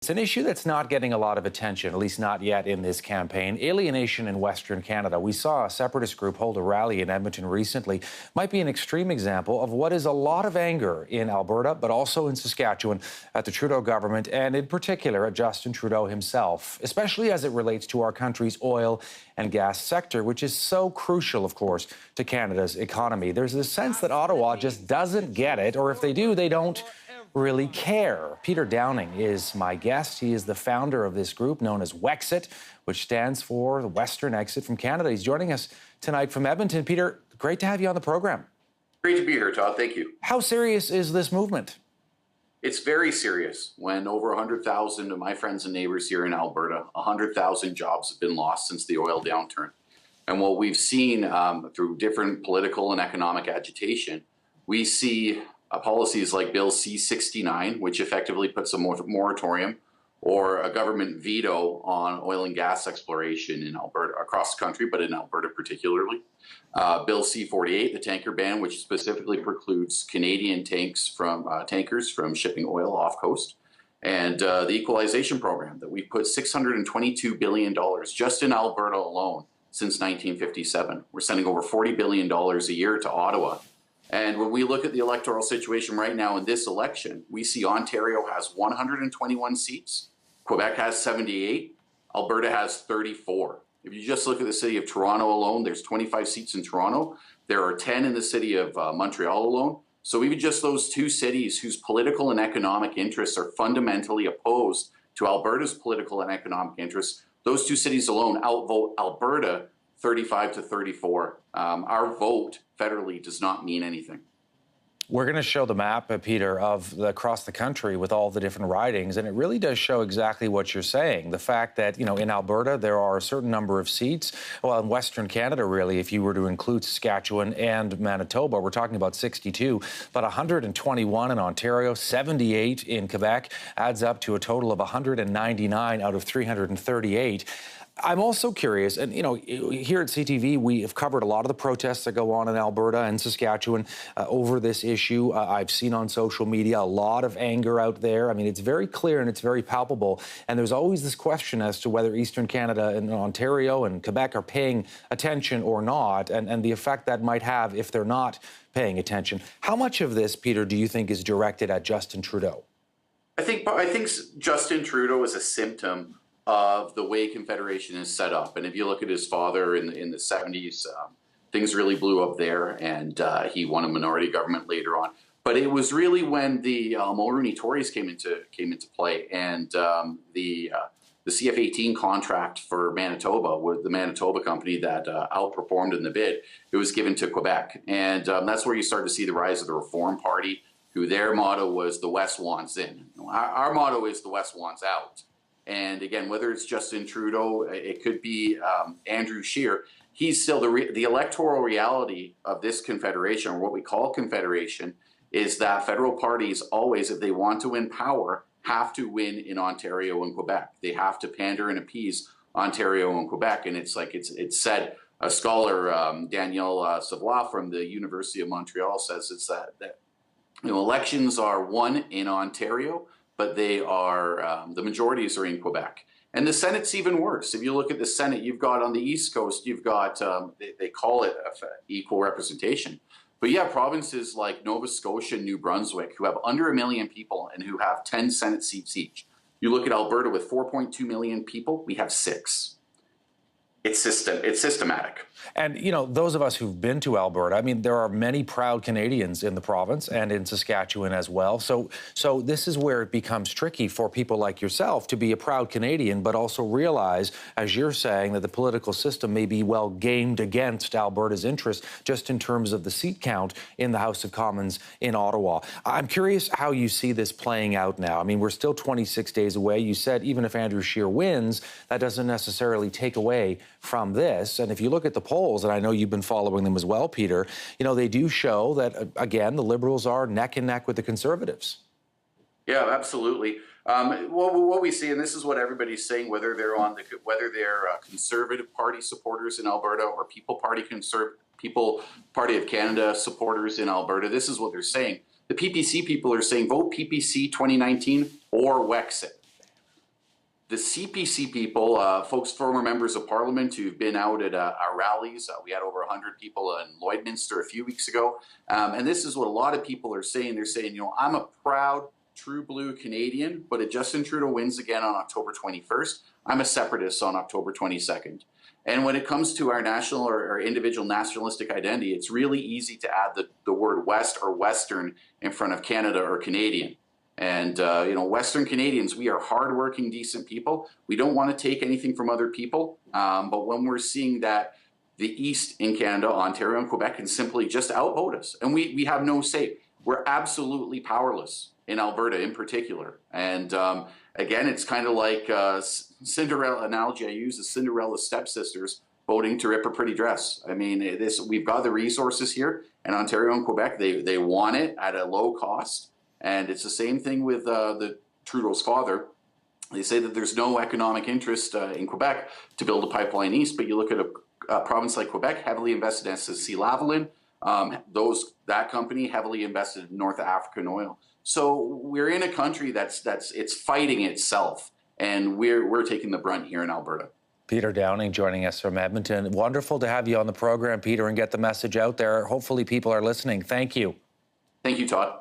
It's an issue that's not getting a lot of attention, at least not yet in this campaign. Alienation in Western Canada. We saw a separatist group hold a rally in Edmonton recently. Might be an extreme example of what is a lot of anger in Alberta, but also in Saskatchewan at the Trudeau government, and in particular at Justin Trudeau himself, especially as it relates to our country's oil and gas sector, which is so crucial, of course, to Canada's economy. There's a sense that Ottawa just doesn't get it, or if they do, they don't really care. Peter Downing is my guest. He is the founder of this group known as Wexit, which stands for the Western Exit from Canada. He's joining us tonight from Edmonton. Peter, great to have you on the program. Great to be here, Todd. Thank you. How serious is this movement? It's very serious. When over 100,000 of my friends and neighbors here in Alberta, 100,000 jobs have been lost since the oil downturn. And what we've seen through different political and economic agitation, we see policies like Bill C-69, which effectively puts a moratorium or a government veto on oil and gas exploration in Alberta, across the country, but in Alberta particularly. Bill C-48, the tanker ban, which specifically precludes Canadian tankers from shipping oil off coast. And the equalization program that we put $622 billion just in Alberta alone since 1957. We're sending over $40 billion a year to Ottawa. And when we look at the electoral situation right now in this election, we see Ontario has 121 seats, Quebec has 78, Alberta has 34. If you just look at the city of Toronto alone, there's 25 seats in Toronto. There are 10 in the city of Montreal alone. So even just those two cities whose political and economic interests are fundamentally opposed to Alberta's political and economic interests, those two cities alone outvote Alberta 35 to 34. Our vote federally does not mean anything. We're going to show the map, Peter, of across the country with all the different ridings, and it really does show exactly what you're saying. The fact that, you know, in Alberta, there are a certain number of seats. Well, in Western Canada, really, if you were to include Saskatchewan and Manitoba, we're talking about 62, but 121 in Ontario, 78 in Quebec, adds up to a total of 199 out of 338. I'm also curious, and you know, here at CTV, we have covered a lot of the protests that go on in Alberta and Saskatchewan over this issue. I've seen on social media a lot of anger out there. I mean, it's very clear and it's very palpable. And there's always this question as to whether Eastern Canada and Ontario and Quebec are paying attention or not, and the effect that might have if they're not paying attention. How much of this, Peter, do you think is directed at Justin Trudeau? I think Justin Trudeau is a symptom of the way Confederation is set up. And if you look at his father in the 70s, things really blew up there, and he won a minority government later on. But it was really when the Mulroney Tories came into play, and the CF-18 contract for Manitoba, with the Manitoba company that outperformed in the bid, it was given to Quebec. And that's where you start to see the rise of the Reform Party, who their motto was "the West wants in." Our motto is "the West wants out." And again, whether it's Justin Trudeau, it could be Andrew Scheer, he's still the electoral reality of this confederation, or what we call confederation, is that federal parties always, if they want to win power, have to win in Ontario and Quebec. They have to pander and appease Ontario and Quebec. And it's like it's said, a scholar, Danielle Savoie from the University of Montreal, says it's that you know, elections are won in Ontario, but they are, the majorities are in Quebec. And the Senate's even worse. If you look at the Senate, you've got on the East Coast, you've got, they call it equal representation. But you have provinces like Nova Scotia and New Brunswick who have under 1 million people and who have 10 Senate seats each. You look at Alberta with 4.2 million people, we have 6. It's systematic. And, you know, those of us who've been to Alberta, I mean, there are many proud Canadians in the province and in Saskatchewan as well. So this is where it becomes tricky for people like yourself to be a proud Canadian, but also realize, as you're saying, that the political system may be well gamed against Alberta's interests just in terms of the seat count in the House of Commons in Ottawa. I'm curious how you see this playing out now. I mean, we're still 26 days away. You said even if Andrew Scheer wins, that doesn't necessarily take away from this. And if you look at the polls, and I know you've been following them as well, Peter, you know, they do show that, again, the Liberals are neck and neck with the Conservatives. Yeah, absolutely. What we see, and this is what everybody's saying, whether they're Conservative Party supporters in Alberta or People Party of Canada supporters in Alberta, this is what they're saying. The PPC people are saying vote PPC 2019 or Wexit. the CPC people, folks, former members of parliament who've been out at our rallies. We had over 100 people in Lloydminster a few weeks ago. And this is what a lot of people are saying. They're saying, I'm a proud, true blue Canadian, but if Justin Trudeau wins again on October 21st, I'm a separatist on October 22nd. And when it comes to our national or individual nationalistic identity, it's really easy to add the word West or Western in front of Canada or Canadian. And, Western Canadians, we are hardworking, decent people. We don't want to take anything from other people. But when we're seeing that the East in Canada, Ontario and Quebec can simply just outvote us, and we have no say. We're absolutely powerless in Alberta in particular. And again, it's kind of like Cinderella analogy I use is Cinderella's stepsisters voting to rip a pretty dress. I mean, we've got the resources here in Ontario and Quebec. They want it at a low cost. And it's the same thing with the Trudeau's father. They say that there's no economic interest in Quebec to build a pipeline east, but you look at a province like Quebec, heavily invested in SSC Lavalin. That company heavily invested in North African oil. So we're in a country it's fighting itself, and we're taking the brunt here in Alberta. Peter Downing joining us from Edmonton. Wonderful to have you on the program, Peter, and get the message out there. Hopefully people are listening. Thank you. Thank you, Todd.